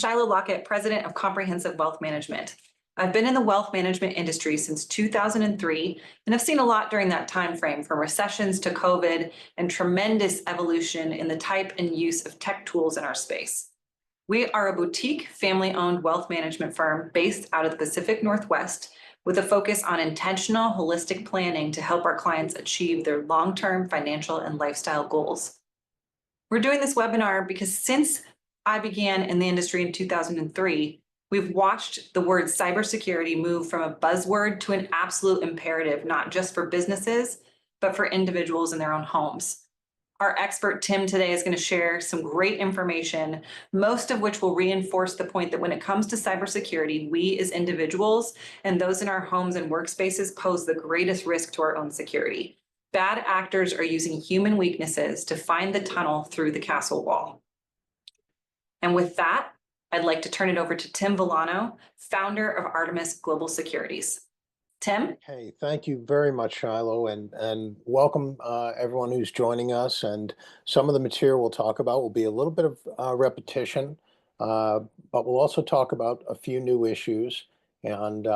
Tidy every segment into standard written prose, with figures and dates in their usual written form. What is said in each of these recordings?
Shiloh Lockett, President of Comprehensive Wealth Management. I've been in the wealth management industry since 2003 and have seen a lot during that time frame, from recessions to COVID and tremendous evolution in the type and use of tech tools in our space. We are a boutique family-owned wealth management firm based out of the Pacific Northwest with a focus on intentional, holistic planning to help our clients achieve their long-term financial and lifestyle goals. We're doing this webinar because since I began in the industry in 2003, we've watched the word cybersecurity move from a buzzword to an absolute imperative, not just for businesses, but for individuals in their own homes. Our expert, Tim, today is going to share some great information, most of which will reinforce the point that when it comes to cybersecurity, we as individuals and those in our homes and workspaces pose the greatest risk to our own security. Bad actors are using human weaknesses to find the tunnel through the castle wall. And with that, I'd like to turn it over to Tim Villano, founder of Artemis Global Securities. Tim? Hey, thank you very much, Shiloh, and welcome everyone who's joining us. And some of the material we'll talk about will be a little bit of repetition, but we'll also talk about a few new issues. And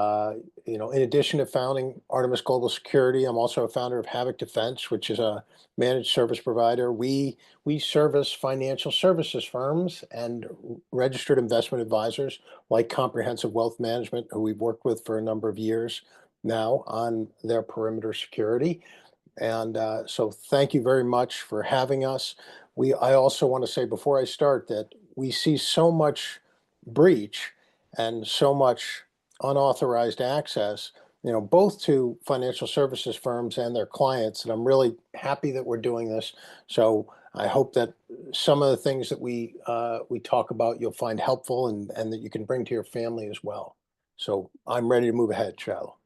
in addition to founding Artemis Global Security, I'm also a founder of Havoc Defense, which is a managed service provider. We service financial services firms and registered investment advisors like Comprehensive Wealth Management, who we've worked with for a number of years now on their perimeter security. And so thank you very much for having us. I also want to say before I start that we see so much breach and so much unauthorized access, both to financial services firms and their clients. And I'm really happy that we're doing this. So I hope that some of the things that we talk about you'll find helpful and that you can bring to your family as well. So I'm ready to move ahead, Shiloh.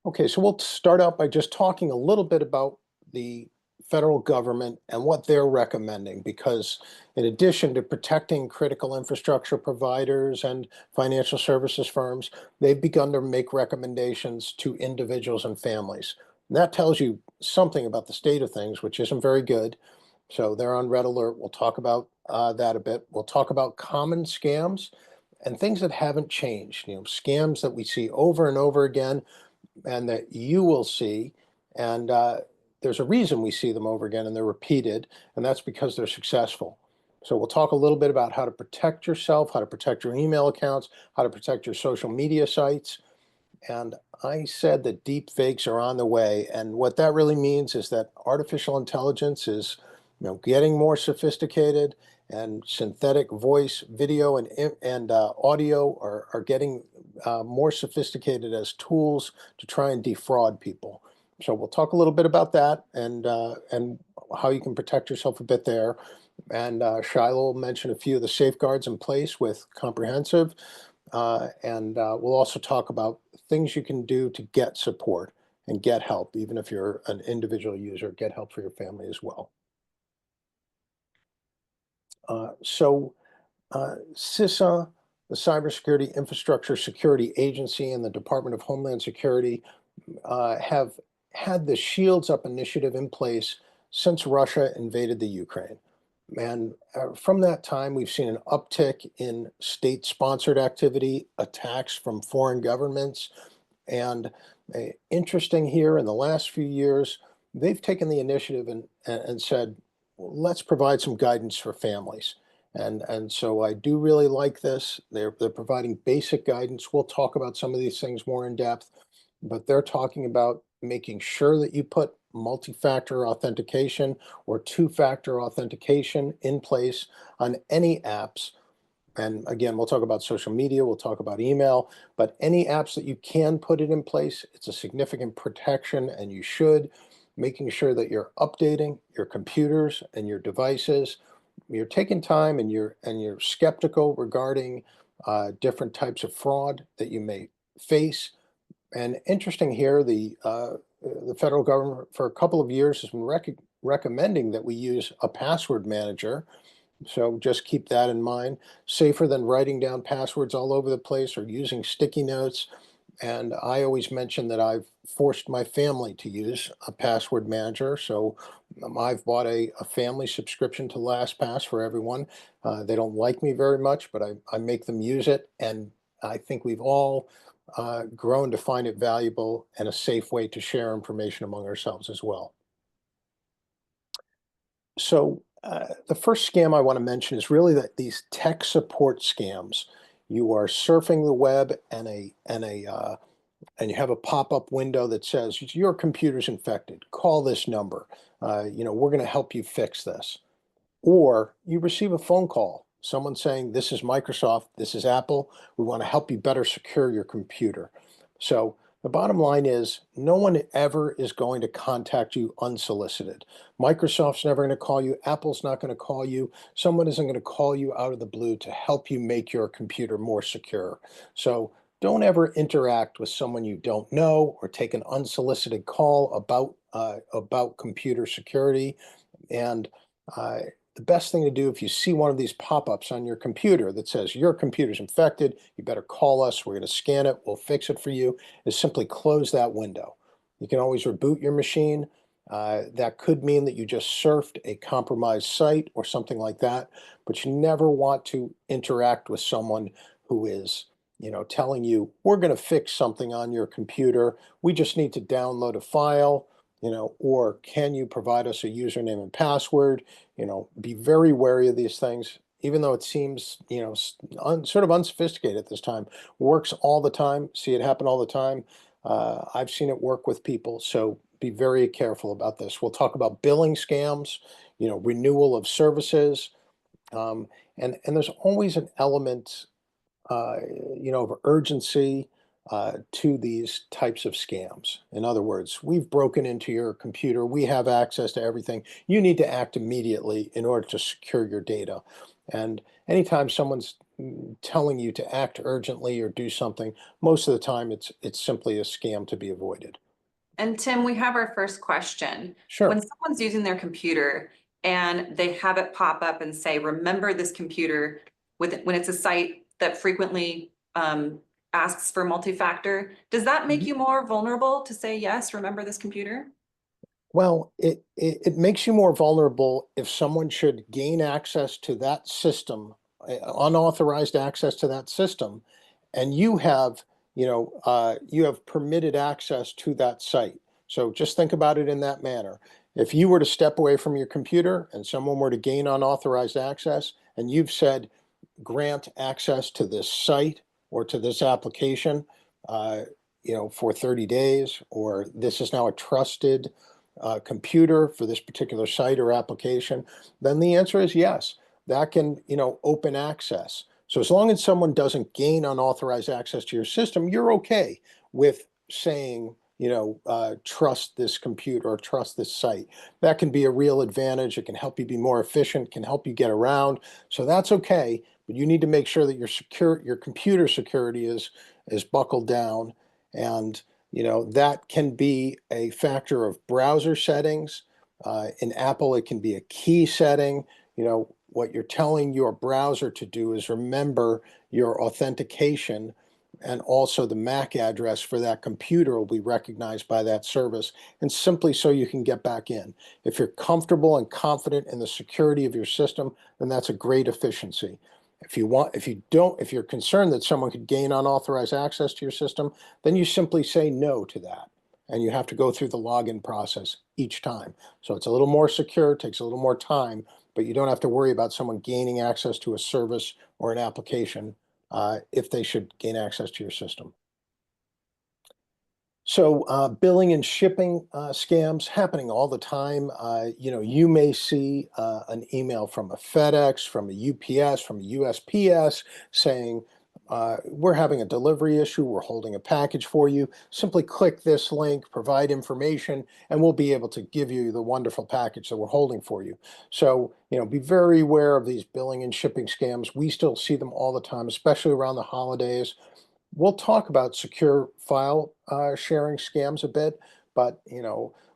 Okay, so we'll start out by just talking a little bit about the federal government and what they're recommending, because in addition to protecting critical infrastructure providers and financial services firms, they've begun to make recommendations to individuals and families. And that tells you something about the state of things, which isn't very good. So they're on red alert. We'll talk about that a bit. We'll talk about common scams and things that haven't changed, scams that we see over and over again and that you will see. And there's a reason we see them over again and they're repeated, and that's because they're successful. So we'll talk a little bit about how to protect yourself, how to protect your email accounts, how to protect your social media sites. And I said that deep fakes are on the way. And what that really means is that artificial intelligence is getting more sophisticated, and synthetic voice, video, and audio are getting more sophisticated as tools to try and defraud people. So we'll talk a little bit about that and how you can protect yourself a bit there. And Shiloh will mention a few of the safeguards in place with Comprehensive. And we'll also talk about things you can do to get support and get help, even if you're an individual user, get help for your family as well. CISA, the Cybersecurity Infrastructure Security Agency, and the Department of Homeland Security have had the Shields Up initiative in place since Russia invaded the Ukraine. And from that time, we've seen an uptick in state-sponsored activity, attacks from foreign governments. And interesting here, in the last few years, they've taken the initiative and said, let's provide some guidance for families. And so I do really like this. They're providing basic guidance. We'll talk about some of these things more in depth, but they're talking about making sure that you put multi-factor authentication or two-factor authentication in place on any apps. And again, we'll talk about social media, we'll talk about email, but any apps that you can put it in place, it's a significant protection, and you should. Making sure that you're updating your computers and your devices. You're taking time and you're skeptical regarding different types of fraud that you may face. And interesting here, the federal government for a couple of years has been recommending that we use a password manager. So just keep that in mind. Safer than writing down passwords all over the place or using sticky notes. And I always mention that I've forced my family to use a password manager. So I've bought a family subscription to LastPass for everyone. They don't like me very much, but I make them use it. And I think we've all grown to find it valuable and a safe way to share information among ourselves as well. So the first scam I want to mention is really that these tech support scams. You are surfing the web and you have a pop-up window that says your computer's infected. Call this number. We're going to help you fix this. Or you receive a phone call, someone saying, "This is Microsoft, this is Apple. We want to help you better secure your computer." So the bottom line is no one ever is going to contact you unsolicited. Microsoft's never going to call you. Apple's not going to call you. Someone isn't going to call you out of the blue to help you make your computer more secure. So don't ever interact with someone you don't know or take an unsolicited call about computer security. And uh, the best thing to do if you see one of these pop-ups on your computer that says your computer's infected, you better call us, we're going to scan it, we'll fix it for you, is simply close that window. You can always reboot your machine. That could mean that you just surfed a compromised site or something like that, but you never want to interact with someone who is, telling you, we're going to fix something on your computer. We just need to download a file, or can you provide us a username and password? Be very wary of these things, even though it seems, sort of unsophisticated at this time. Works all the time. See it happen all the time. I've seen it work with people, so be very careful about this. We'll talk about billing scams, renewal of services, um, and there's always an element uh, of urgency to these types of scams. In other words, we've broken into your computer, we have access to everything. You need to act immediately in order to secure your data. And anytime someone's telling you to act urgently or do something, most of the time it's simply a scam to be avoided. And Tim, we have our first question. When Sure. someone's using their computer and they have it pop up and say, remember this computer, when it's a site that frequently asks for multi-factor, does that make you more vulnerable to say, yes, remember this computer? Well, it makes you more vulnerable if someone should gain access to that system, unauthorized access to that system, and you have permitted access to that site. So just think about it in that manner. If you were to step away from your computer and someone were to gain unauthorized access, and you've said, grant access to this site or to this application, uh, for 30 days, or this is now a trusted computer for this particular site or application, then the answer is yes. That can, open access. So as long as someone doesn't gain unauthorized access to your system, you're okay with saying, trust this computer or trust this site. That can be a real advantage. It can help you be more efficient, can help you get around. So that's okay, but you need to make sure that your computer security is buckled down. And that can be a factor of browser settings. In Apple, it can be a key setting. What you're telling your browser to do is remember your authentication, and also the MAC address for that computer will be recognized by that service, and simply so you can get back in. If you're comfortable and confident in the security of your system, then that's a great efficiency. If you're concerned that someone could gain unauthorized access to your system, then you simply say no to that. And you have to go through the login process each time. So it's a little more secure, takes a little more time, but you don't have to worry about someone gaining access to a service or an application if they should gain access to your system. So billing and shipping scams happening all the time. You may see an email from a FedEx, from a UPS, from a USPS saying, we're having a delivery issue, we're holding a package for you. Simply click this link, provide information, and we'll be able to give you the wonderful package that we're holding for you. So, be very aware of these billing and shipping scams. We still see them all the time, especially around the holidays. We'll talk about secure file sharing scams a bit, but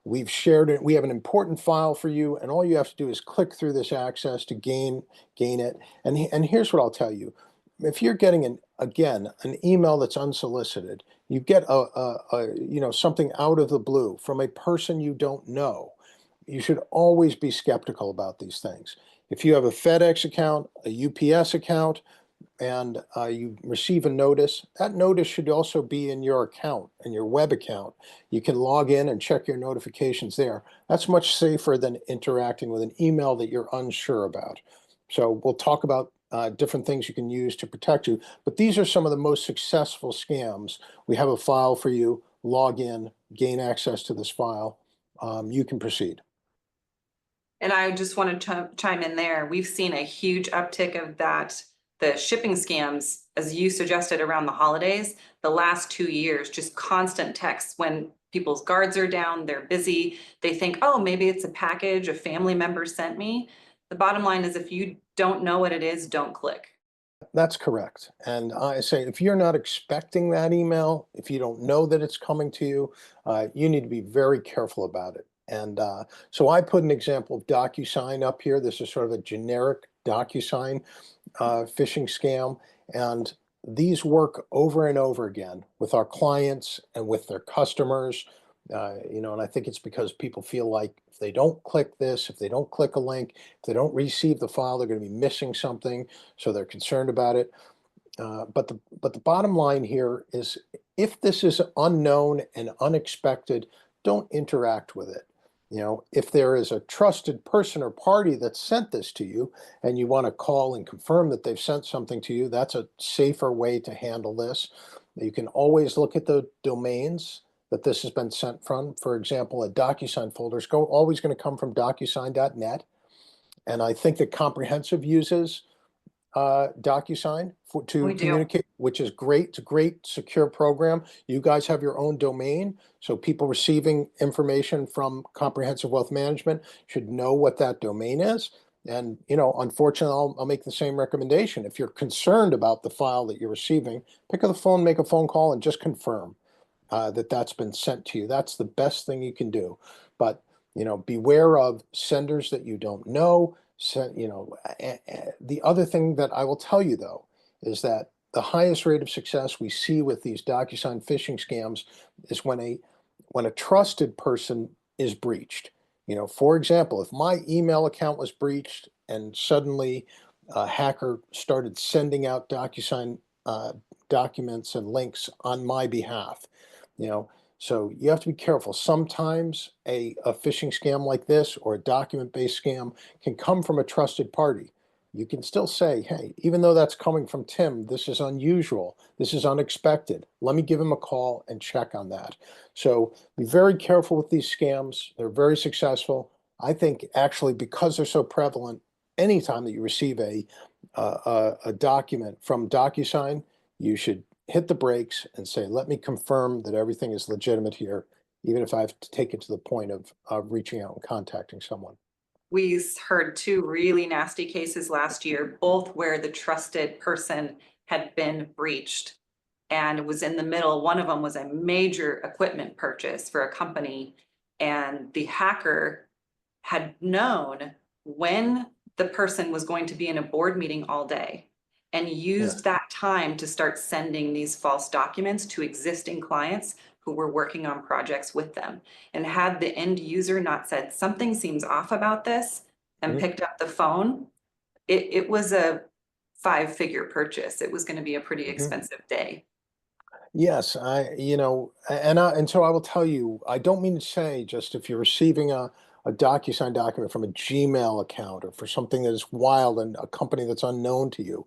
we've shared it. We have an important file for you, and all you have to do is click through this access to gain it. And here's what I'll tell you. if you're getting an email that's unsolicited, you get something out of the blue from a person you don't know, you should always be skeptical about these things. If you have a FedEx account, a UPS account, and you receive a notice, that notice should also be in your account, in your web account. You can log in and check your notifications there. That's much safer than interacting with an email that you're unsure about. So we'll talk about different things you can use to protect you, but these are some of the most successful scams. We have a file for you. Log in, gain access to this file. You can proceed. And I just want to chime in there. We've seen a huge uptick of that, the shipping scams, as you suggested, around the holidays, the last 2 years, just constant texts when people's guards are down, they're busy, they think, oh, maybe it's a package a family member sent me. The bottom line is if you don't know what it is, don't click. That's correct. And I say, if you're not expecting that email, if you don't know that it's coming to you, you need to be very careful about it. And so I put an example of DocuSign up here. This is sort of a generic DocuSign phishing scam. And these work over and over again with our clients and with their customers. And I think it's because people feel like if they don't click this, if they don't click a link, if they don't receive the file, they're going to be missing something. So they're concerned about it. But the bottom line here is if this is unknown and unexpected, don't interact with it. If there is a trusted person or party that sent this to you and you want to call and confirm that they've sent something to you, that's a safer way to handle this. You can always look at the domains that this has been sent from. For example, a DocuSign folder is always going to come from DocuSign.net. And I think that Comprehensive uses DocuSign to We do. communicate, which is great. It's a great secure program. You guys have your own domain, so people receiving information from Comprehensive Wealth Management should know what that domain is. And unfortunately, I'll make the same recommendation. If you're concerned about the file that you're receiving, pick up the phone, make a phone call, and just confirm that that's been sent to you. That's the best thing you can do. But beware of senders that you don't know. The other thing that I will tell you though is that the highest rate of success we see with these DocuSign phishing scams is when a trusted person is breached. For example, if my email account was breached and suddenly a hacker started sending out DocuSign documents and links on my behalf, you know, so you have to be careful. Sometimes a phishing scam like this or a document-based scam can come from a trusted party. You can still say, hey, even though that's coming from Tim, this is unusual. This is unexpected. Let me give him a call and check on that. So be very careful with these scams. They're very successful. I think actually because they're so prevalent, anytime that you receive a document from DocuSign, you should hit the brakes and say, let me confirm that everything is legitimate here, even if I have to take it to the point of reaching out and contacting someone. We heard two really nasty cases last year, both where the trusted person had been breached. And it was in the middle. One of them was a major equipment purchase for a company. And the hacker had known when the person was going to be in a board meeting all day and Yeah. used that time to start sending these false documents to existing clients who were working on projects with them. And had the end user not said, something seems off about this, and Mhm. picked up the phone, it was a 5-figure purchase. It was going to be a pretty Mhm. expensive day. Yes, and so I will tell you, I don't mean to say just if you're receiving a DocuSign document from a Gmail account or for something that is wild and a company that's unknown to you,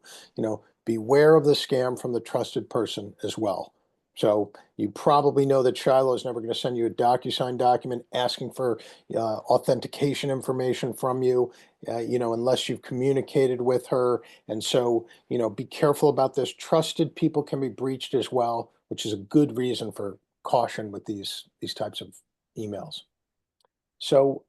beware of the scam from the trusted person as well. So you probably know that Shiloh is never going to send you a DocuSign document asking for authentication information from you, unless you've communicated with her. And so, be careful about this. Trusted people can be breached as well, which is a good reason for caution with these types of emails. So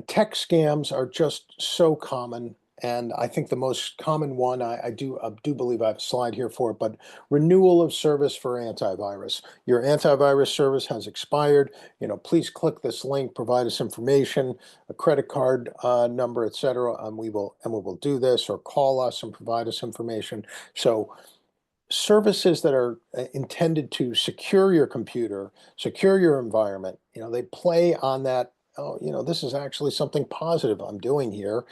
tech scams are just so common. And I think the most common one, I do believe I have a slide here for it, but renewal of service for antivirus. Your antivirus service has expired. Please click this link, provide us information, a credit card number, etc., and we will do this, or call us and provide us information. So services that are intended to secure your computer, secure your environment, they play on that. Oh, this is actually something positive I'm doing here,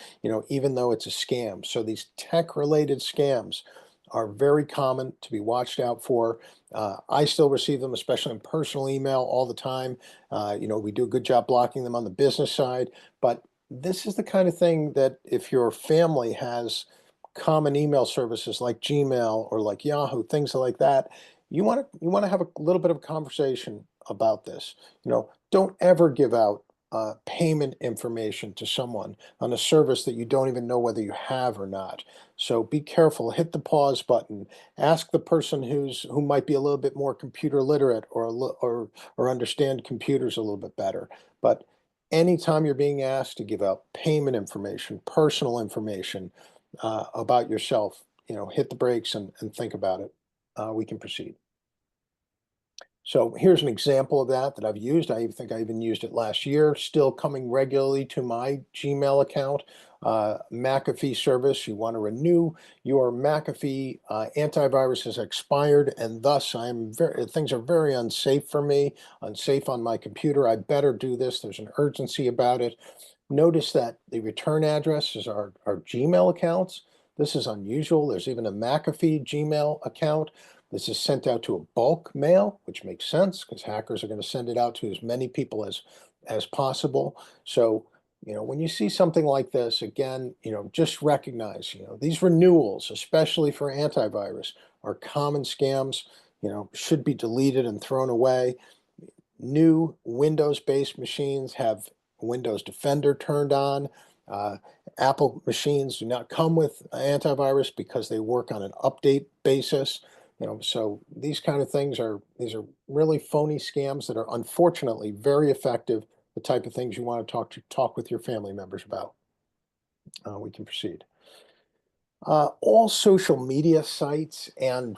even though it's a scam. So these tech related scams are very common to be watched out for. I still receive them, especially in personal email all the time. We do a good job blocking them on the business side, but this is the kind of thing that if your family has common email services like Gmail or like Yahoo, things like that, you want to have a little bit of a conversation about this. Don't ever give out payment information to someone on a service that you don't even know whether you have or not. So be careful. Hit the pause button. Ask the person who might be a little bit more computer literate, or understand computers a little bit better. But anytime you're being asked to give out payment information, personal information, about yourself, hit the brakes and think about it. We can proceed. So here's an example of that I've used. I think I even used it last year, still coming regularly to my Gmail account. McAfee service, you want to renew your McAfee antivirus has expired, and thus things are very unsafe for me, unsafe on my computer. I better do this. There's an urgency about it. Notice that the return address is our Gmail accounts. This is unusual. There's even a McAfee Gmail account. This is sent out to a bulk mail, which makes sense because hackers are going to send it out to as many people as possible. So, when you see something like this, again, just recognize, these renewals, especially for antivirus, are common scams, should be deleted and thrown away. New Windows-based machines have Windows Defender turned on. Uh, Apple machines do not come with antivirus because they work on an update basis. So these kind of these are really phony scams that are unfortunately very effective. The type of things you want to talk with your family members about. We can proceed. All social media sites and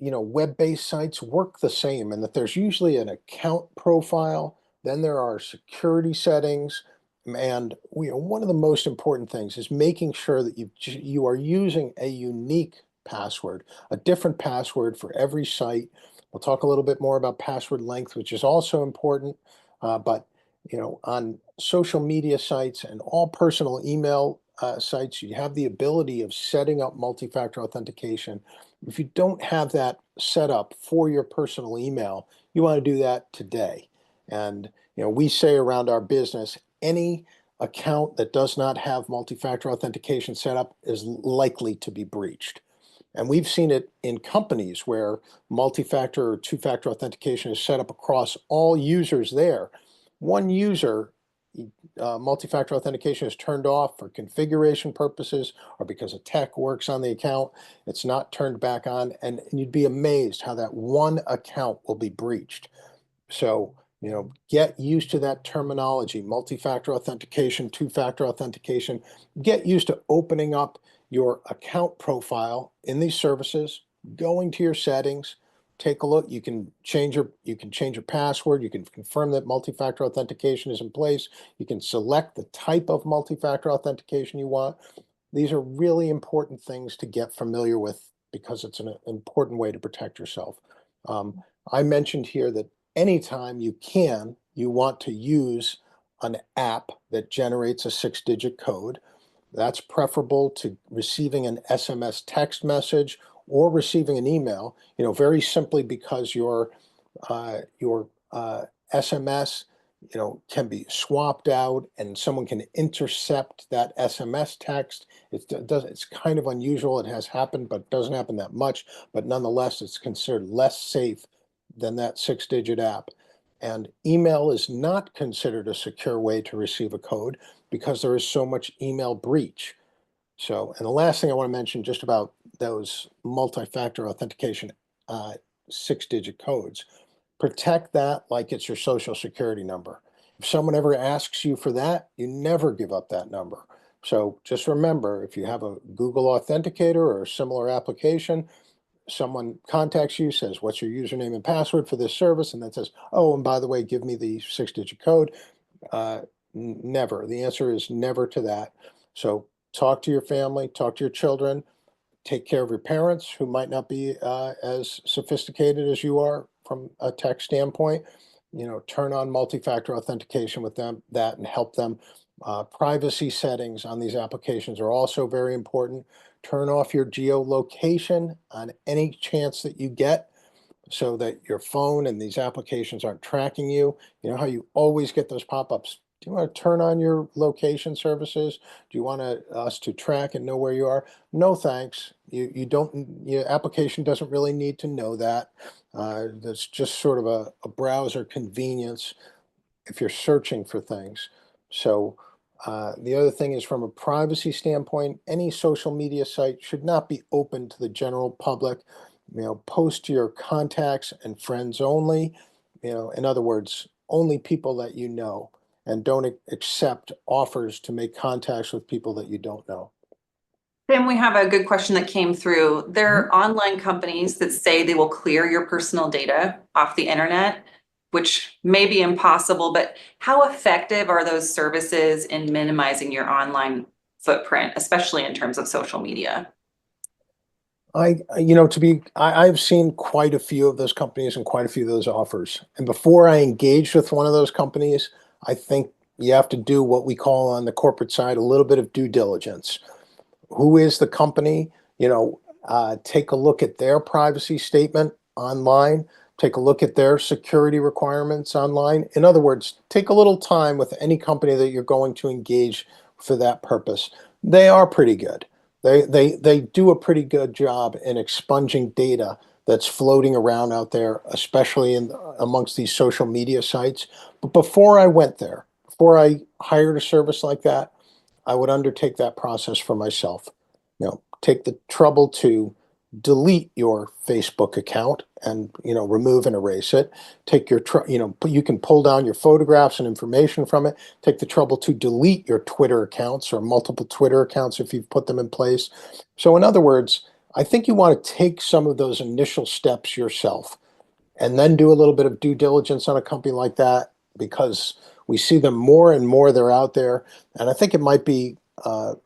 web-based sites work the same, and that there's usually an account profile, then there are security settings, and one of the most important things is making sure that you are using a unique password, a different password for every site. We'll talk a little bit more about password length, which is also important, but on social media sites and all personal email sites, you have the ability of setting up multi-factor authentication. If you don't have that set up for your personal email, you want to do that today. And we say around our business, any account that does not have multi-factor authentication set up is likely to be breached. And we've seen it in companies where multi-factor or two-factor authentication is set up across all users there. One user, multi-factor authentication is turned off for configuration purposes or because a tech works on the account. It's not turned back on, and you'd be amazed how that one account will be breached. So, get used to that terminology, multi-factor authentication, two-factor authentication. Get used to opening up your account profile in these services, going to your settings, take a look. You can change your password. You can confirm that multi-factor authentication is in place. You can select the type of multi-factor authentication you want. These are really important things to get familiar with because it's an important way to protect yourself. I mentioned here that anytime you want to use an app that generates a 6-digit code. That's preferable to receiving an SMS text message or receiving an email, very simply because your SMS, can be swapped out and someone can intercept that SMS text. It's kind of unusual. It has happened, but doesn't happen that much. But nonetheless, it's considered less safe than that 6-digit app. And email is not considered a secure way to receive a code because there is so much email breach. So, and the last thing I want to mention just about those multi-factor authentication 6-digit codes, protect that like it's your social security number. If someone ever asks you for that, you never give up that number. So just remember, if you have a Google Authenticator or a similar application, someone contacts you, says, "What's your username and password for this service?" And then says, "Oh, and by the way, give me the 6-digit code." Uh, Never. The answer is never to that. So talk to your family, talk to your children, take care of your parents who might not be as sophisticated as you are from a tech standpoint. Turn on multi-factor authentication with them, that and help them. Privacy settings on these applications are also very important. Turn off your geolocation on any chance that you get so that your phone and these applications aren't tracking you. You know how you always get those pop-ups? Do you want to turn on your location services? Do you want us to track and know where you are? No, thanks. You don't. Your application doesn't really need to know that. That's just sort of a browser convenience if you're searching for things. So the other thing is, from a privacy standpoint, any social media site should not be open to the general public. Post to your contacts and friends only. In other words, only people that you know, and don't accept offers to make contacts with people that you don't know. Tim, we have a good question that came through. There Mhm. are online companies that say they will clear your personal data off the internet, which may be impossible, but how effective are those services in minimizing your online footprint, especially in terms of social media? I've seen quite a few of those companies and quite a few of those offers. And before I engage with one of those companies, I think you have to do what we call on the corporate side a little bit of due diligence. Who is the company? Take a look at their privacy statement online. Take a look at their security requirements online. In other words, take a little time with any company that you're going to engage for that purpose. They are pretty good. They do a pretty good job in expunging data that's floating around out there, especially in amongst these social media sites. But before I went there, before I hired a service like that, I would undertake that process for myself. Take the trouble to delete your Facebook account and, remove and erase it. Take your, you can pull down your photographs and information from it. Take the trouble to delete your Twitter accounts or multiple Twitter accounts if you've put them in place. So, in other words, I think you want to take some of those initial steps yourself and then do a little bit of due diligence on a company like that, because we see them more and more. They're out there, and I think it might be a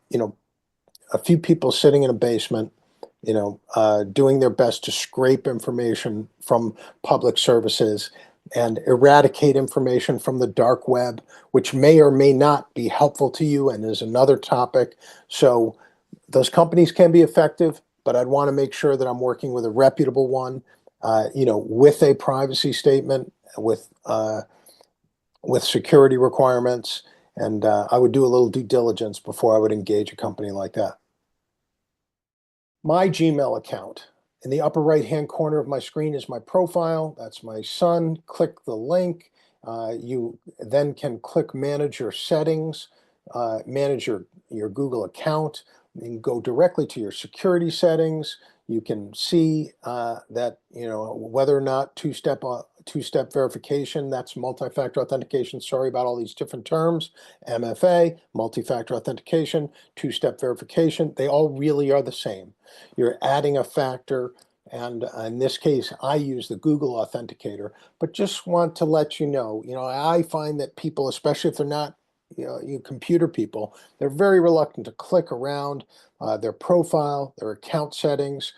few people sitting in a basement, doing their best to scrape information from public services and eradicate information from the dark web, which may or may not be helpful to you and is another topic. So those companies can be effective, but I'd want to make sure that I'm working with a reputable one, with a privacy statement, with security requirements, and I would do a little due diligence before I would engage a company like that. My Gmail account. In the upper right-hand corner of my screen is my profile. That's my son. Click the link. You then can click Manage Your Settings, manage your Google account. You can go directly to your security settings. You can see that, whether or not two-step verification, that's multi-factor authentication. Sorry about all these different terms. MFA, multi-factor authentication, two-step verification, they all really are the same. You're adding a factor, and in this case, I use the Google Authenticator, but just want to let I find that people, especially if they're not, you computer people, they're very reluctant to click around their profile, their account settings,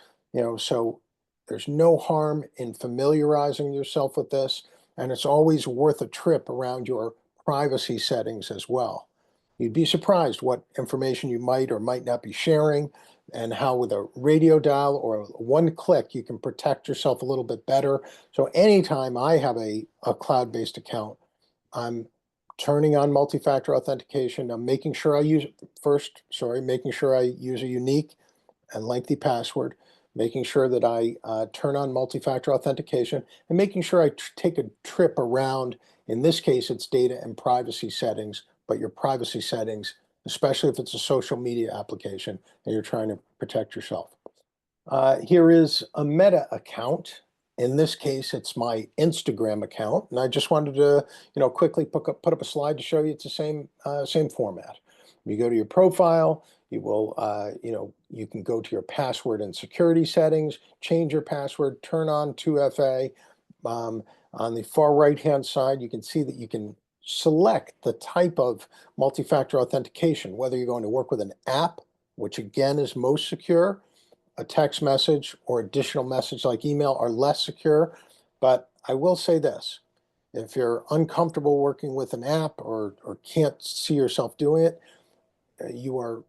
so there's no harm in familiarizing yourself with this, and it's always worth a trip around your privacy settings as well. You'd be surprised what information you might or might not be sharing, and how with a radio dial or one click you can protect yourself a little bit better. So anytime I have a cloud-based account, I'm turning on multi-factor authentication. I'm making sure I use making sure I use a unique and lengthy password, making sure that I turn on multi-factor authentication, and making sure I take a trip around. In this case, it's data and privacy settings, but your privacy settings, especially if it's a social media application and you're trying to protect yourself. Here is a Meta account. In this case, it's my Instagram account, and I just wanted to, quickly put up a slide to show you it's the same format. When you go to your profile, you will, you can go to your password and security settings, change your password, turn on 2FA. On the far right-hand side, you can see that you can select the type of multi-factor authentication, whether you're going to work with an app, which again is most secure, a text message or additional message like email are less secure. But I will say this, if you're uncomfortable working with an app or can't see yourself doing it, you are,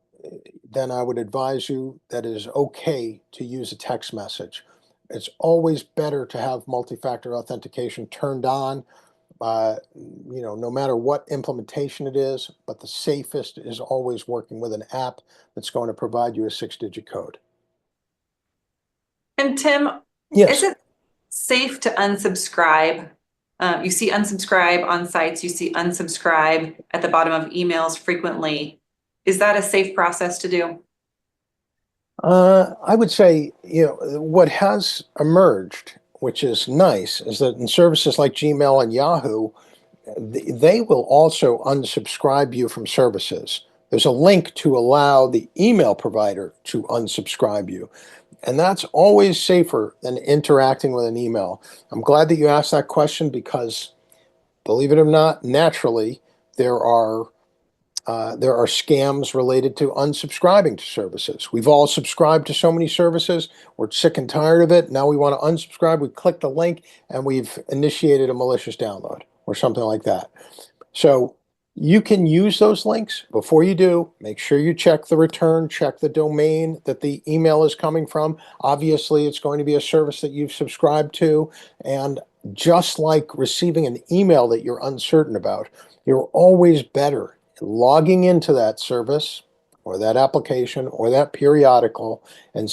then I would advise you that it is okay to use a text message. It's always better to have multi-factor authentication turned on, no matter what implementation it is, but the safest is always working with an app that's going to provide you a 6-digit code. And Tim, is Yes. it safe to unsubscribe? You see unsubscribe on sites, you see unsubscribe at the bottom of emails frequently. Is that a safe process to do? I would say, what has emerged, which is nice, is that in services like Gmail and Yahoo, they will also unsubscribe you from services. There's a link to allow the email provider to unsubscribe you. And that's always safer than interacting with an email. I'm glad that you asked that question because, believe it or not, naturally, there are there are scams related to unsubscribing to services. We've all subscribed to so many services. We're sick and tired of it. Now we want to unsubscribe. We click the link and we've initiated a malicious download or something like that. So you can use those links. Before you do, make sure you check the return, check the domain that the email is coming from. Obviously, it's going to be a service that you've subscribed to. And just like receiving an email that you're uncertain about, you're always better logging into that service or that application or that periodical and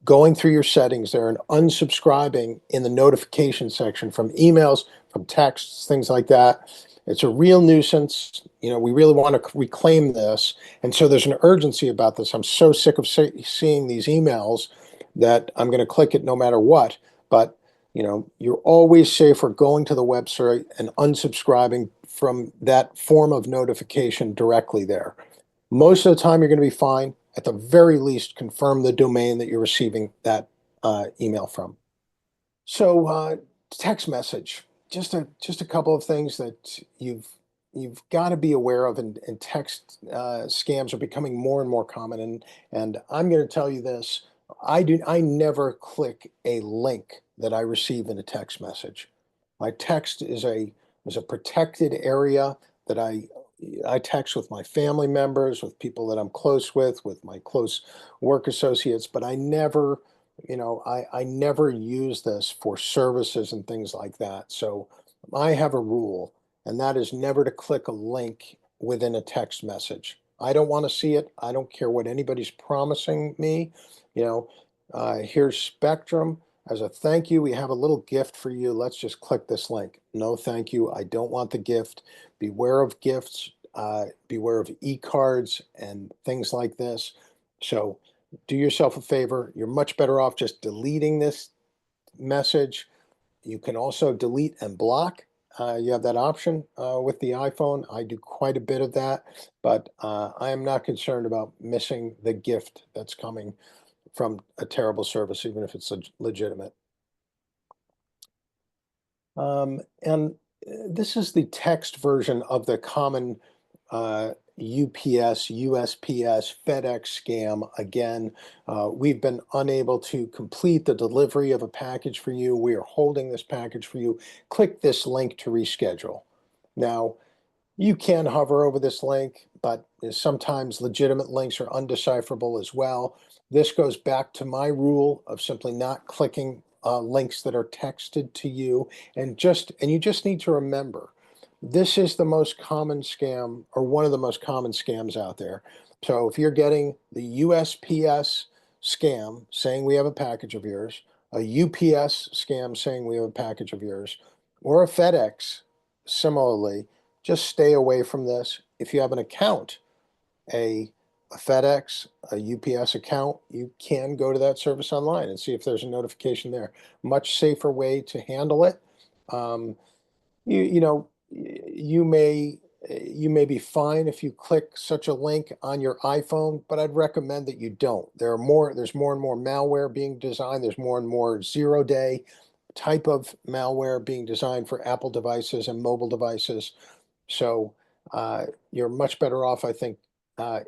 going through your settings there and unsubscribing in the notification section from emails, from texts, things like that. It's a real nuisance. We really want to reclaim this. And so there's an urgency about this. I'm so sick of seeing these emails that I'm going to click it no matter what. But you're always safer going to the website and unsubscribing from that form of notification directly there. Most of the time, you're going to be fine. At the very least, confirm the domain that you're receiving that email from. So, text message, just a couple of things that you've got to be aware of, and text scams are becoming more and more common. And I'm going to tell you this: I never click a link that I receive in a text message. My text is a protected area that I text with my family members, with people that I'm close with my close work associates, but I never use this for services and things like that. So I have a rule, and that is never to click a link within a text message. I don't want to see it. I don't care what anybody's promising me. You know, Here's Spectrum. As a thank you, we have a little gift for you. Let's just click this link. No, thank you. I don't want the gift. Beware of gifts. Beware of e-cards and things like this. So do yourself a favor. You're much better off just deleting this message. You can also delete and block. You have that option with the iPhone. I do quite a bit of that, but I am not concerned about missing the gift that's coming from a terrible service, even if it's legitimate. And this is the text version of the common UPS, USPS, FedEx scam. Again, we've been unable to complete the delivery of a package for you. We are holding this package for you. Click this link to reschedule. Now, you can hover over this link, but sometimes legitimate links are undecipherable as well. This goes back to my rule of simply not clicking links that are texted to you, and you just need to remember, this is the most common scam, or one of the most common scams out there. So if you're getting the USPS scam saying we have a package of yours, a UPS scam saying we have a package of yours, or a FedEx similarly, just stay away from this. If you have an account, a FedEx, a UPS account, you can go to that service online and see if there's a notification there. Much safer way to handle it. You may You may be fine if you click such a link on your iPhone, but I'd recommend that you don't. There's more and more malware being designed. There's more and more zero-day type of malware being designed for Apple devices and mobile devices. So you're much better off, I think,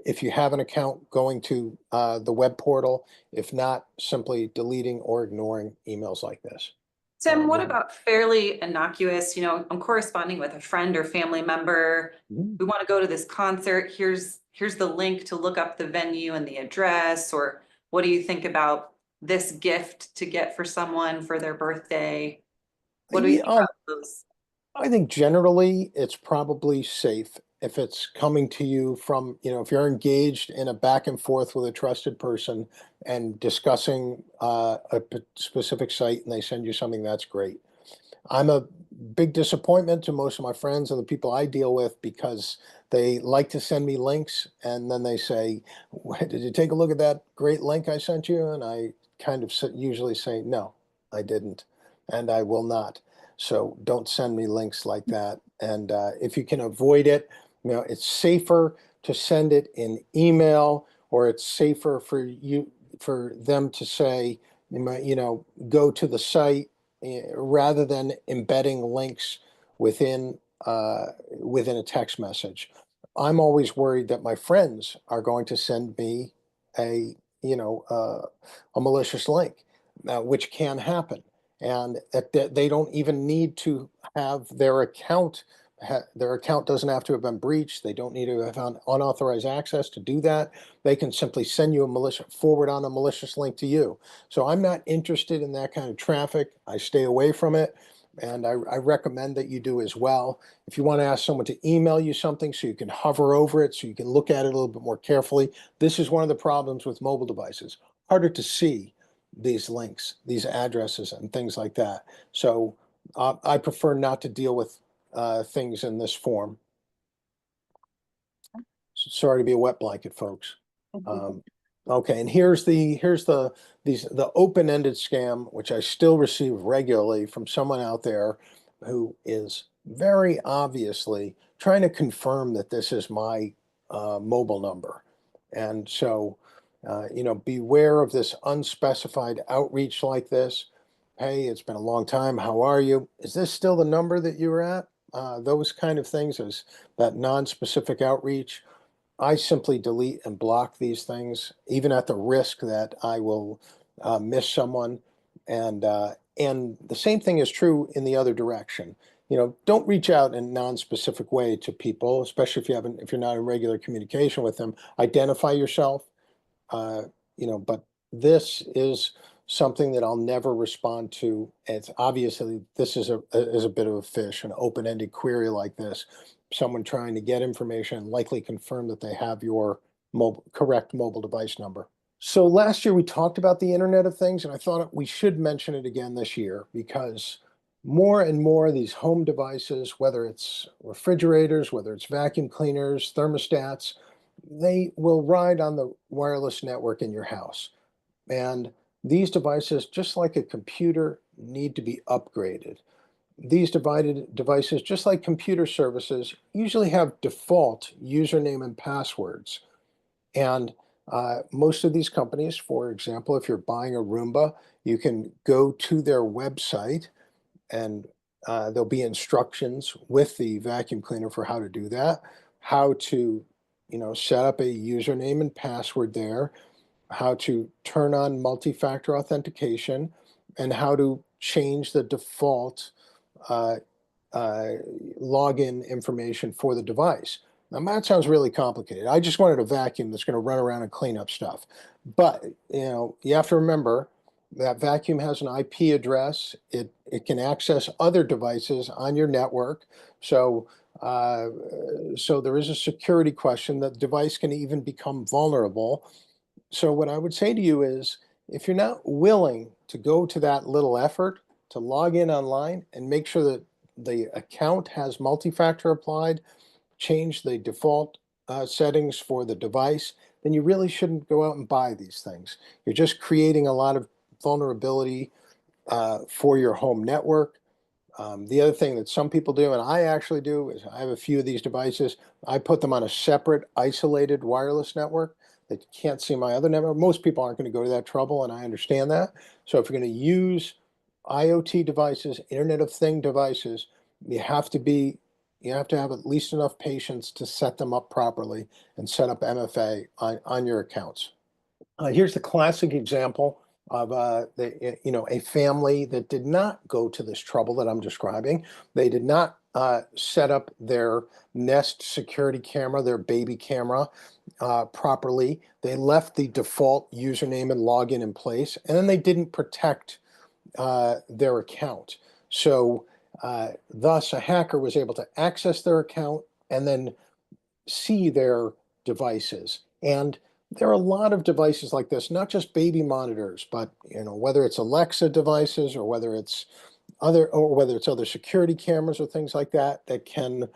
if you have an account, going to the web portal. If not, simply deleting or ignoring emails like this. Tim, what Yeah. about fairly innocuous, I'm corresponding with a friend or family member. Mhm. We want to go to this concert. Here's the link to look up the venue and the address, or what do you think about this gift to get for someone for their birthday? What do you think Yeah, about those? I think generally it's probably safe if it's coming to you from, if you're engaged in a back and forth with a trusted person and discussing specific site and they send you something, that's great. I'm a big disappointment to most of my friends and the people I deal with because they like to send me links and then they say, Did you take a look at that great link I sent you?" And I kind of usually say, "No, I didn't, and I will not." So don't send me links like that. And if you can avoid it, it's safer to send it in email, or it's safer for them to say, go to the site, rather than embedding links within within a text message. I'm always worried that my friends are going to send me a a malicious link, which can happen, and that they don't even need to have their account. Their account doesn't have to have been breached. They don't need to have unauthorized access to do that. They can simply send you forward on a malicious link to you. So I'm not interested in that kind of traffic. I stay away from it. And I recommend that you do as well. If you want to ask someone to email you something so you can hover over it, so you can look at it a little bit more carefully, this is one of the problems with mobile devices. Harder to see these links, these addresses, and things like that. So I prefer not to deal with things in this form. Sorry to be a wet blanket, folks. Um, okay, and the open-ended scam, which I still receive regularly from someone out there who is very obviously trying to confirm that this is my mobile number. And so, beware of this unspecified outreach like this. Hey, it's been a long time. How are you? Is this still the number that you were at? Those kind of things, is that non-specific outreach. I simply delete and block these things, even at the risk that I will miss someone. And the same thing is true in the other direction. Don't reach out in a non-specific way to people, especially if you're not in regular communication with them. Identify yourself, uh, but this is something that I'll never respond to. It's obviously this is a bit of a fish, an open-ended query like this. Someone trying to get information and likely confirm that they have your correct mobile device number. So last year we talked about the Internet of Things, and I thought we should mention it again this year because more and more of these home devices, whether it's refrigerators, whether it's vacuum cleaners, thermostats, they will ride on the wireless network in your house. And these devices, just like a computer, need to be upgraded. These divided devices, just like computer services, usually have default username and passwords. And most of these companies, for example, if you're buying a Roomba, you can go to their website and there'll be instructions with the vacuum cleaner for how to do that, how to, set up a username and password there, how to turn on multi-factor authentication, and how to change the default uh, uh, login information for the device. Now, that sounds really complicated. I just wanted a vacuum that's going to run around and clean up stuff. But, you have to remember that vacuum has an IP address. It can access other devices on your network. So, uh, so there is a security question that the device can even become vulnerable. So what I would say to you is, if you're not willing to go to that little effort to log in online and make sure that the account has multi-factor applied, change the default settings for the device, then you really shouldn't go out and buy these things. You're just creating a lot of vulnerability for your home network. The other thing that some people do, and I actually do, is I have a few of these devices. I put them on a separate, isolated wireless network that you can't see my other network. Most people aren't going to go to that trouble, and I understand that. So if you're going to use IoT devices, Internet of Thing devices, you have to be, you have to have at least enough patience to set them up properly and set up MFA on your accounts. Here's the classic example of a family that did not go to this trouble that I'm describing. They did not set up their Nest security camera, their baby camera, properly. They left the default username and login in place, and then they didn't protect their account. So thus, a hacker was able to access their account and then see their devices. And there are a lot of devices like this, not just baby monitors, but whether it's Alexa devices or whether it's other security cameras or things like that that can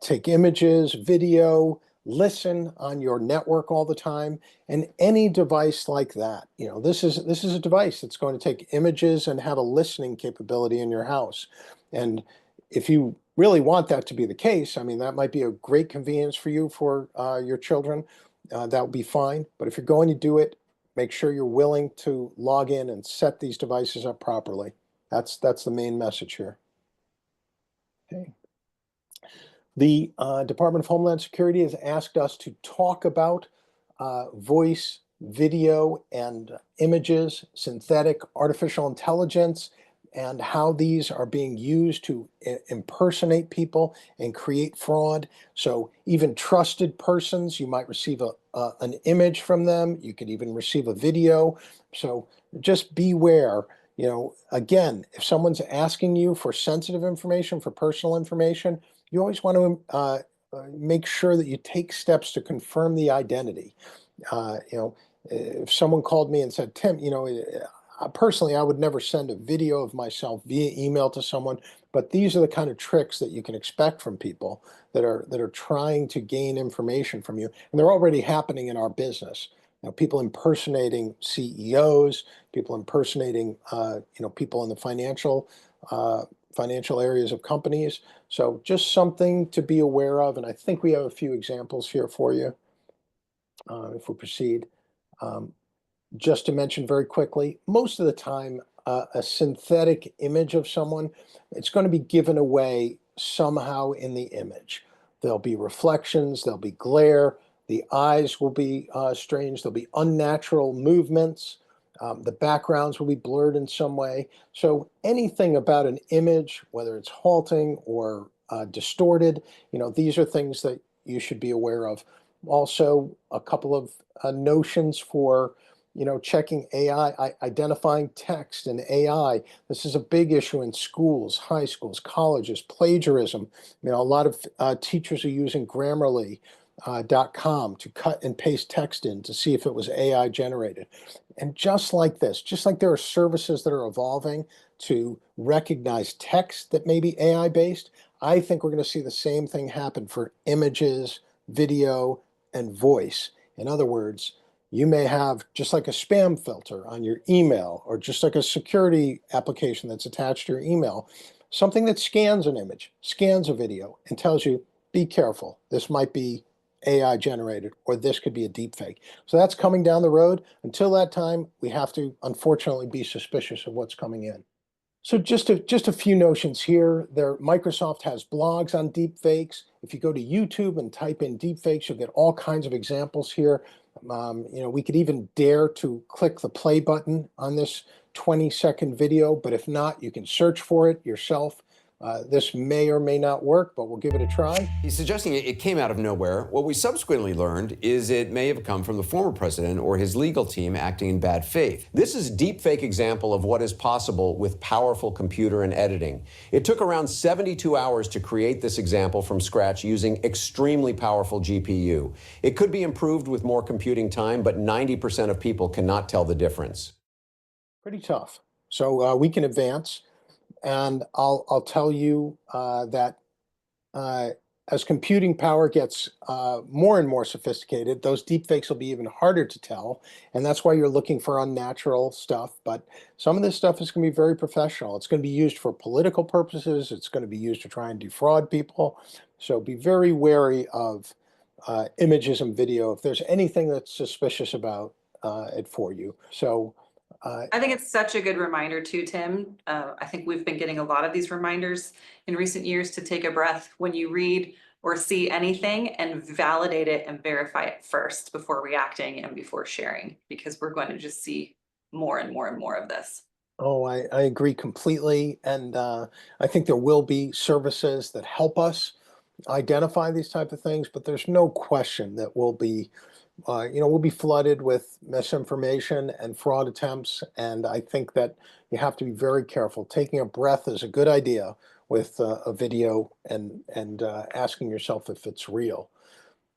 take images, video, listen on your network all the time, and any device like that. This is a device that's going to take images and have a listening capability in your house. And if you really want that to be the case, I mean, that might be a great convenience for you for your children. That would be fine. But if you're going to do it, make sure you're willing to log in and set these devices up properly. That's the main message here. Okay. The Department of Homeland Security has asked us to talk about voice, video, and images, synthetic artificial intelligence, and how these are being used to impersonate people and create fraud. So even trusted persons, you might receive an image from them. You could even receive a video. So just beware. Again, if someone's asking you for sensitive information, for personal information, you always want to make sure that you take steps to confirm the identity. If someone called me and said, Tim, personally, I would never send a video of myself via email to someone, but these are the kind of tricks that you can expect from people that are trying to gain information from you, and they're already happening in our business. People impersonating CEOs, people impersonating, people in the financial areas of companies. So just something to be aware of, and I think we have a few examples here for you if we proceed. Just to mention very quickly, most of the time, a synthetic image of someone, it's going to be given away somehow in the image. There'll be reflections, there'll be glare, the eyes will be strange, there'll be unnatural movements, the backgrounds will be blurred in some way. So anything about an image, whether it's halting or distorted, these are things that you should be aware of. Also, a couple of notions for checking AI, identifying text and AI. This is a big issue in schools, high schools, colleges, plagiarism. A lot of teachers are using Grammarly.com to cut and paste text in to see if it was AI generated. And just like this, just like there are services that are evolving to recognize text that may be AI based, I think we're going to see the same thing happen for images, video, and voice. In other words, you may have just like a spam filter on your email, or just like a security application that's attached to your email, something that scans an image, scans a video, and tells you, be careful, this might be AI generated, or this could be a deep fake. So that's coming down the road. Until that time, we have to unfortunately be suspicious of what's coming in. So just a few notions here. Microsoft has blogs on deepfakes. If you go to YouTube and type in deepfakes, you'll get all kinds of examples here. We could even dare to click the play button on this 20-second video, but if not, you can search for it yourself. This may or may not work, but we'll give it a try. He's suggesting it came out of nowhere. What we subsequently learned is it may have come from the former president or his legal team acting in bad faith. This is a deepfake example of what is possible with powerful computer and editing. It took around 72 hours to create this example from scratch using extremely powerful GPU. It could be improved with more computing time, but 90% of people cannot tell the difference. Pretty tough. So we can advance. And I'll tell you that as computing power gets more and more sophisticated, those deepfakes will be even harder to tell. And that's why you're looking for unnatural stuff. But some of this stuff is going to be very professional. It's going to be used for political purposes. It's going to be used to try and defraud people. So be very wary of images and video if there's anything that's suspicious about it for you. So I think it's such a good reminder too, Tim. I think we've been getting a lot of these reminders in recent years to take a breath when you read or see anything and validate it and verify it first before reacting and before sharing, because we're going to just see more and more and more of this. Oh, I agree completely. And I think there will be services that help us identify these type of things, but there's no question that we'll be flooded with misinformation and fraud attempts. And I think that you have to be very careful. Taking a breath is a good idea with a video and asking yourself if it's real.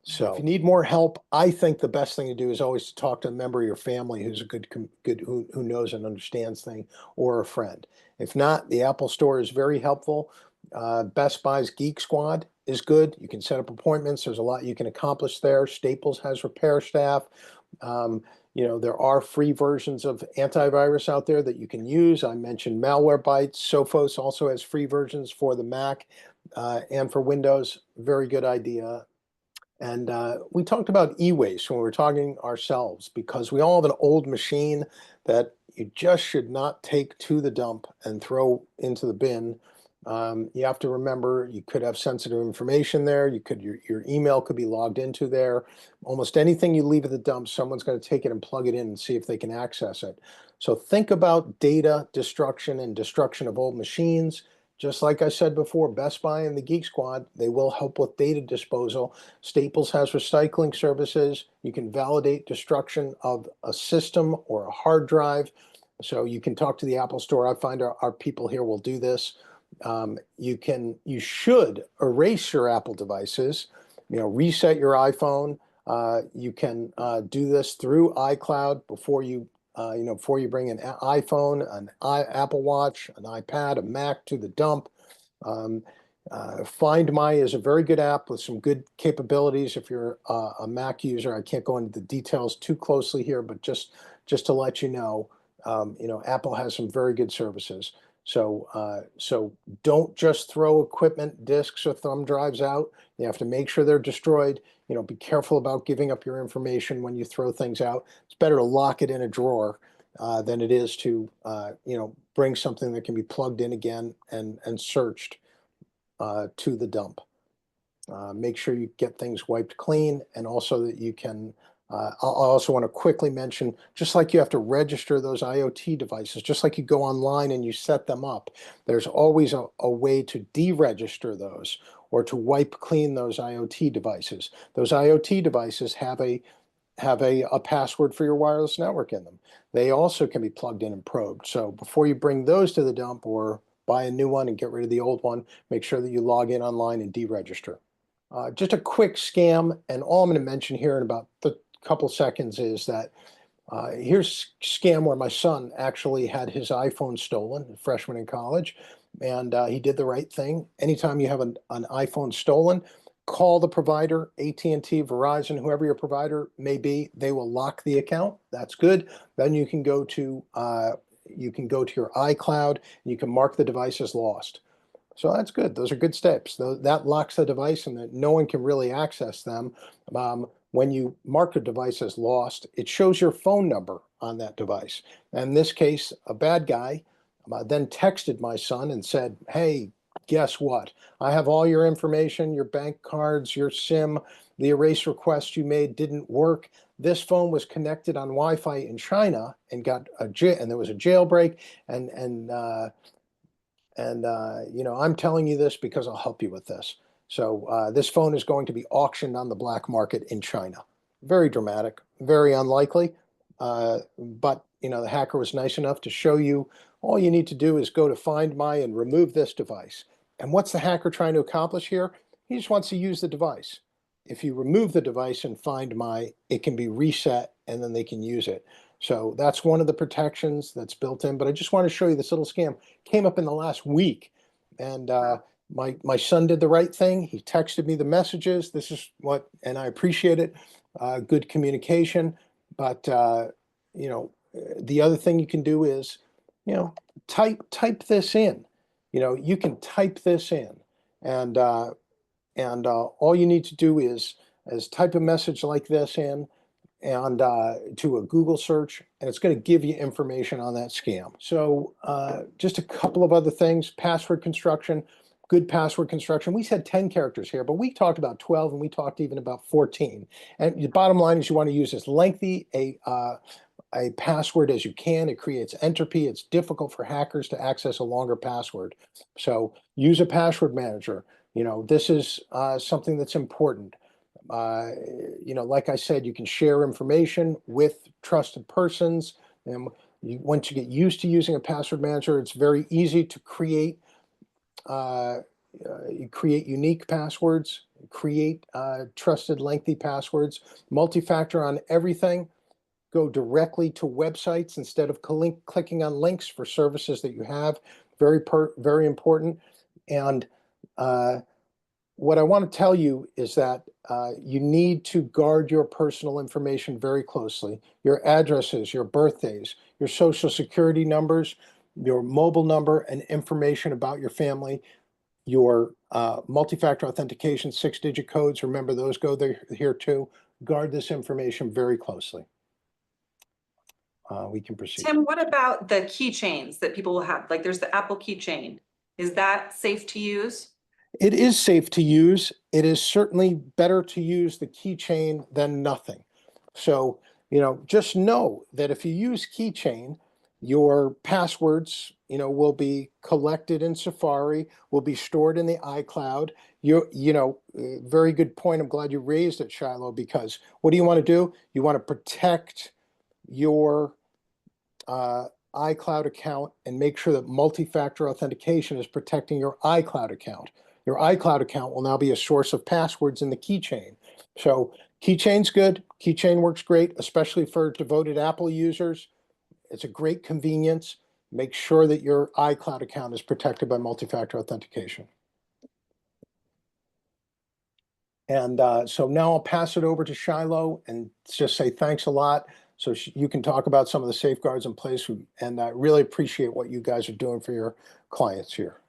So if you need more help, I think the best thing to do is always to talk to a member of your family who's a good who knows and understands things, or a friend. If not, the Apple Store is very helpful. Best Buy's Geek Squad is good. You can set up appointments. There's a lot you can accomplish there. Staples has repair staff. There are free versions of antivirus out there that you can use. I mentioned Malwarebytes. Sophos also has free versions for the Mac and for Windows. Very good idea. And we talked about e-waste when we were talking ourselves, because we all have an old machine that you just should not take to the dump and throw into the bin. You have to remember you could have sensitive information there. Your email could be logged into there. Almost anything you leave at the dump, someone's going to take it and plug it in and see if they can access it. So think about data destruction and destruction of old machines. Just like I said before, Best Buy and the Geek Squad, they will help with data disposal. Staples has recycling services. You can validate destruction of a system or a hard drive. So you can talk to the Apple Store. I find our people here will do this. You should erase your Apple devices, reset your iPhone. You can do this through iCloud before you bring an iPhone, an Apple Watch, an iPad, a Mac to the dump. Find My is a very good app with some good capabilities if you're a Mac user. I can't go into the details too closely here, but just to let you know, Apple has some very good services. So don't just throw equipment, disks, or thumb drives out. You have to make sure they're destroyed. Be careful about giving up your information when you throw things out. It's better to lock it in a drawer than it is to, bring something that can be plugged in again and searched to the dump. Make sure you get things wiped clean, and also that you can. I also want to quickly mention, just like you have to register those IoT devices, just like you go online and you set them up, there's always a way to deregister those or to wipe clean those IoT devices. Those IoT devices have a password for your wireless network in them. They also can be plugged in and probed. So before you bring those to the dump or buy a new one and get rid of the old one, make sure that you log in online and deregister. Just a quick scam, and all I'm going to mention here in about a couple seconds is that here's a scam where my son actually had his iPhone stolen, a freshman in college, and he did the right thing. Anytime you have an iPhone stolen, call the provider, AT&T, Verizon, whoever your provider may be. They will lock the account. That's good. Then you can go to your iCloud and you can mark the device as lost. So that's good. Those are good steps. That locks the device and that no one can really access them. When you mark a device as lost, it shows your phone number on that device. And in this case, a bad guy then texted my son and said, "Hey, guess what? I have all your information, your bank cards, your SIM. The erase request you made didn't work. This phone was connected on Wi-Fi in China and and there was a jailbreak. I'm telling you this because I'll help you with this. So this phone is going to be auctioned on the black market in China." Very dramatic, very unlikely. But the hacker was nice enough to show you all you need to do is go to Find My and remove this device. And what's the hacker trying to accomplish here? He just wants to use the device. If you remove the device and Find My, it can be reset and then they can use it. So that's one of the protections that's built in. But I just want to show you this little scam came up in the last week. And my son did the right thing. He texted me the messages. This is what, and I appreciate it. Good communication. But the other thing you can do is, type this in. You can type this in, and all you need to do is type a message like this in, and to a Google search, and it's going to give you information on that scam. So just a couple of other things: password construction, good password construction. We said 10 characters here, but we talked about 12, and we talked even about 14. And the bottom line is you want to use as lengthy a password as you can. It creates entropy. It's difficult for hackers to access a longer password. So use a password manager. This is something that's important. Like I said, you can share information with trusted persons. And once you get used to using a password manager, it's very easy to create unique passwords, create trusted lengthy passwords, multi-factor on everything. Go directly to websites instead of clicking on links for services that you have. Very important. And what I want to tell you is that you need to guard your personal information very closely. Your addresses, your birthdays, your social security numbers, your mobile number, and information about your family, your multi-factor authentication, 6-digit codes. Remember, those go there here too. Guard this information very closely. We can proceed. Tim, what about the keychains that people will have? Like there's the Apple keychain. Is that safe to use? It is safe to use. It is certainly better to use the keychain than nothing. So, just know that if you use keychain, your passwords, will be collected in Safari, will be stored in the iCloud. Very good point. I'm glad you raised it, Shiloh, because what do you want to do? You want to protect your iCloud account and make sure that multi-factor authentication is protecting your iCloud account. Your iCloud account will now be a source of passwords in the keychain. So keychain's good. Keychain works great, especially for devoted Apple users. It's a great convenience. Make sure that your iCloud account is protected by multi-factor authentication. And so now I'll pass it over to Shiloh and just say thanks a lot. So you can talk about some of the safeguards in place, and I really appreciate what you guys are doing for your clients here.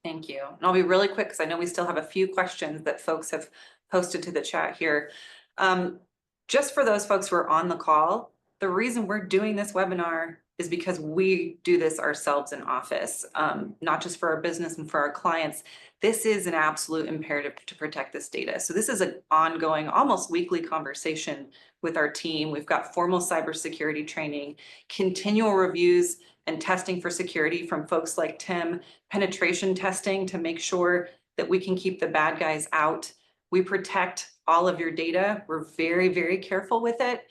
Thank you. And I'll be really quick because I know we still have a few questions that folks have posted to the chat here. Just for those folks who are on the call, the reason we're doing this webinar is because we do this ourselves in office, not just for our business and for our clients. This is an absolute imperative to protect this data. So this is an ongoing, almost weekly conversation with our team. We've got formal cybersecurity training, continual reviews and testing for security from folks like Tim, penetration testing to make sure that we can keep the bad guys out. We protect all of your data. We're very, very careful with it.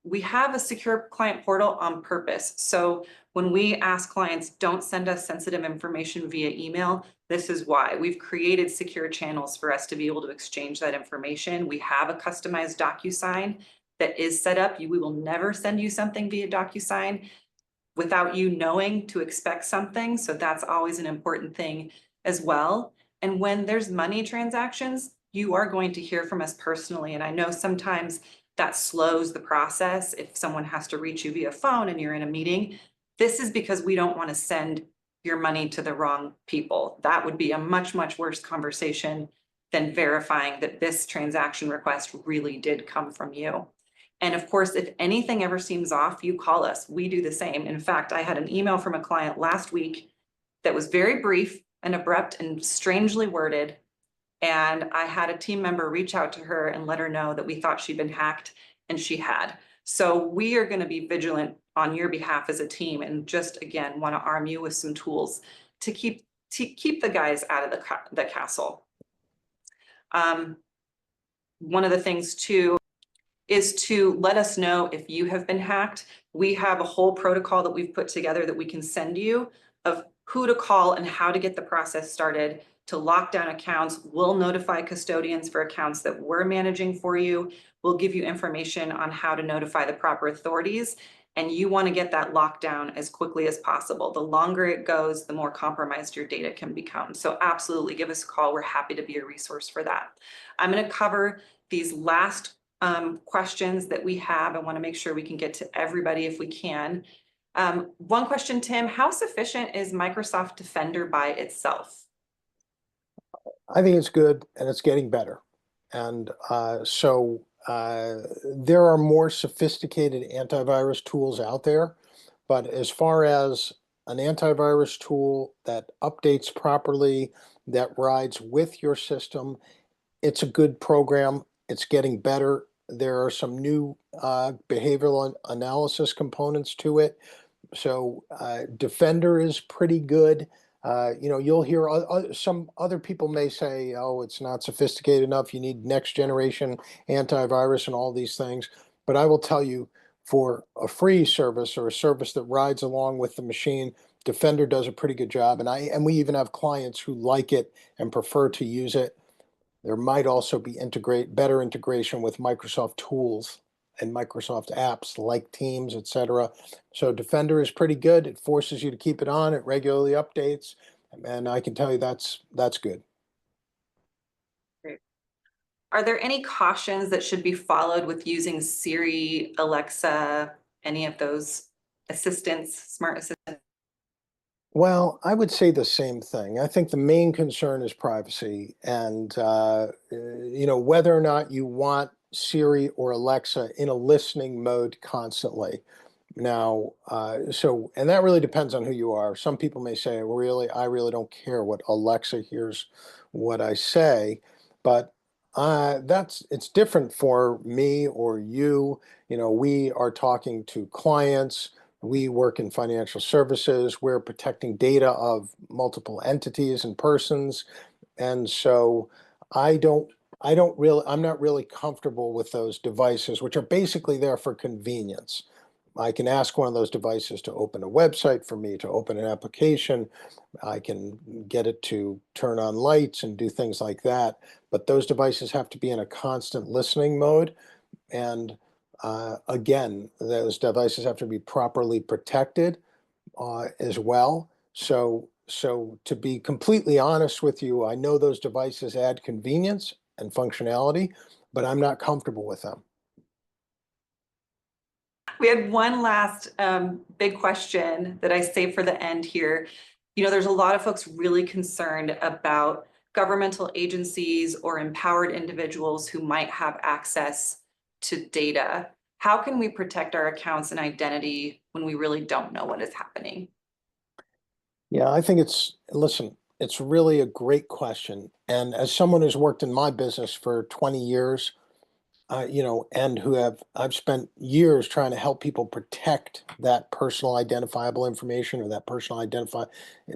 We have a secure client portal on purpose. So when we ask clients, don't send us sensitive information via email, this is why. We've created secure channels for us to be able to exchange that information. We have a customized DocuSign that is set up. We will never send you something via DocuSign without you knowing to expect something. So that's always an important thing as well. And when there's money transactions, you are going to hear from us personally. And I know sometimes that slows the process if someone has to reach you via phone and you're in a meeting. This is because we don't want to send your money to the wrong people. That would be a much, much worse conversation than verifying that this transaction request really did come from you. And of course, if anything ever seems off, you call us. We do the same. In fact, I had an email from a client last week that was very brief and abrupt and strangely worded. And I had a team member reach out to her and let her know that we thought she'd been hacked, and she had. So we are going to be vigilant on your behalf as a team, and just again want to arm you with some tools to keep the guys out of the castle. One of the things too is to let us know if you have been hacked. We have a whole protocol that we've put together that we can send you of who to call and how to get the process started to lock down accounts. We'll notify custodians for accounts that we're managing for you. We'll give you information on how to notify the proper authorities. and you want to get that locked down as quickly as possible. The longer it goes, the more compromised your data can become. So absolutely give us a call. We're happy to be a resource for that. I'm going to cover these last questions that we have. I want to make sure we can get to everybody if we can. One question, Tim, how sufficient is Microsoft Defender by itself? I think it's good and it's getting better. And there are more sophisticated antivirus tools out there, but as far as an antivirus tool that updates properly, that rides with your system, it's a good program. It's getting better. There are some new behavioral analysis components to it. So Defender is pretty good. You'll hear some other people may say, "Oh, it's not sophisticated enough. You need next generation antivirus and all these things." But I will tell you, for a free service or a service that rides along with the machine, Defender does a pretty good job. And we even have clients who like it and prefer to use it. There might also be better integration with Microsoft tools and Microsoft apps like Teams, etc. So Defender is pretty good. It forces you to keep it on. It regularly updates, and I can tell you that's good. Great. Are there any cautions that should be followed with using Siri, Alexa, any of those assistants, smart assistants? Well, I would say the same thing. I think the main concern is privacy, and whether or not you want Siri or Alexa in a listening mode constantly. Now, and that really depends on who you are. Some people may say, "Really, I really don't care what Alexa hears what I say," but it's different for me or you. We are talking to clients. We work in financial services. We're protecting data of multiple entities and persons, and so I don't. I'm not really comfortable with those devices, which are basically there for convenience. I can ask one of those devices to open a website for me, to open an application. I can get it to turn on lights and do things like that. But those devices have to be in a constant listening mode. And again, those devices have to be properly protected as well. So to be completely honest with you, I know those devices add convenience and functionality, but I'm not comfortable with them. We had one last big question that I saved for the end here. There's a lot of folks really concerned about governmental agencies or empowered individuals who might have access to data. How can we protect our accounts and identity when we really don't know what is happening? Yeah, I think it's really a great question. And as someone who's worked in my business for 20 years, and I've spent years trying to help people protect that personal identifiable information or that personal identify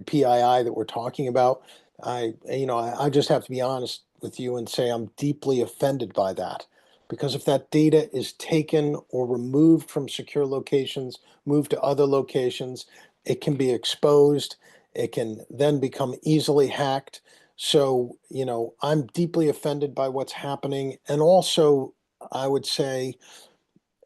PII that we're talking about. I just have to be honest with you and say I'm deeply offended by that. Because if that data is taken or removed from secure locations, moved to other locations, it can be exposed. It can then become easily hacked. So, I'm deeply offended by what's happening. And also, I would say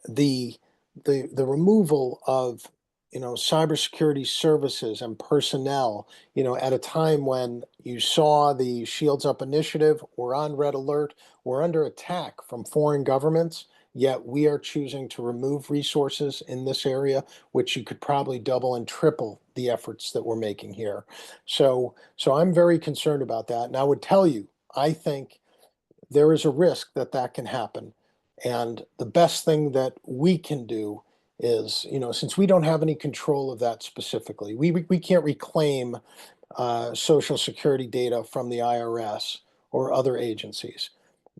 the the removal of cybersecurity services and personnel, at a time when you saw the Shields Up initiative, we're on red alert, we're under attack from foreign governments, yet we are choosing to remove resources in this area, which you could probably double and triple the efforts that we're making here. So I'm very concerned about that. And I would tell you, I think there is a risk that that can happen. And the best thing that we can do is, since we don't have any control of that specifically, we can't reclaim Social Security data from the IRS or other agencies.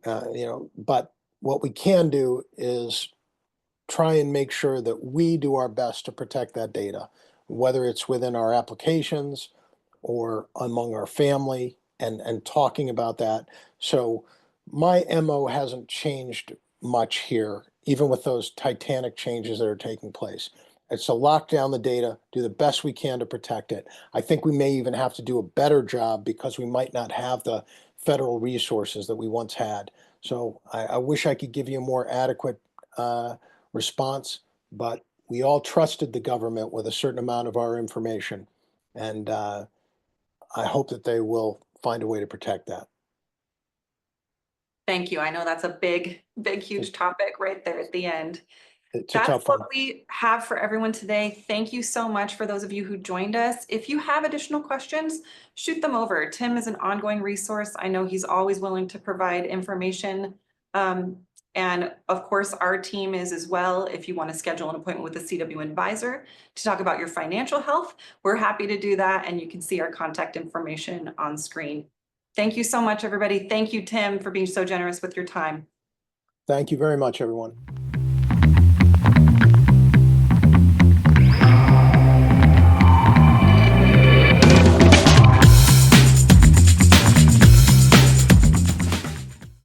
But what we can do is try and make sure that we do our best to protect that data, whether it's within our applications or among our family and talking about that. So my MO hasn't changed much here, even with those titanic changes that are taking place. It's to lock down the data, do the best we can to protect it. I think we may even have to do a better job because we might not have the federal resources that we once had. So I wish I could give you a more adequate response, but we all trusted the government with a certain amount of our information. And I hope that they will find a way to protect that. Thank you. I know that's a big, huge topic right there at the end. It's a That's tough one. what we have for everyone today. Thank you so much for those of you who joined us. If you have additional questions, shoot them over. Tim is an ongoing resource. I know he's always willing to provide information. And of course, our team is as well. If you want to schedule an appointment with a CW advisor to talk about your financial health, we're happy to do that. And you can see our contact information on screen. Thank you so much, everybody. Thank you, Tim, for being so generous with your time. Thank you very much, everyone.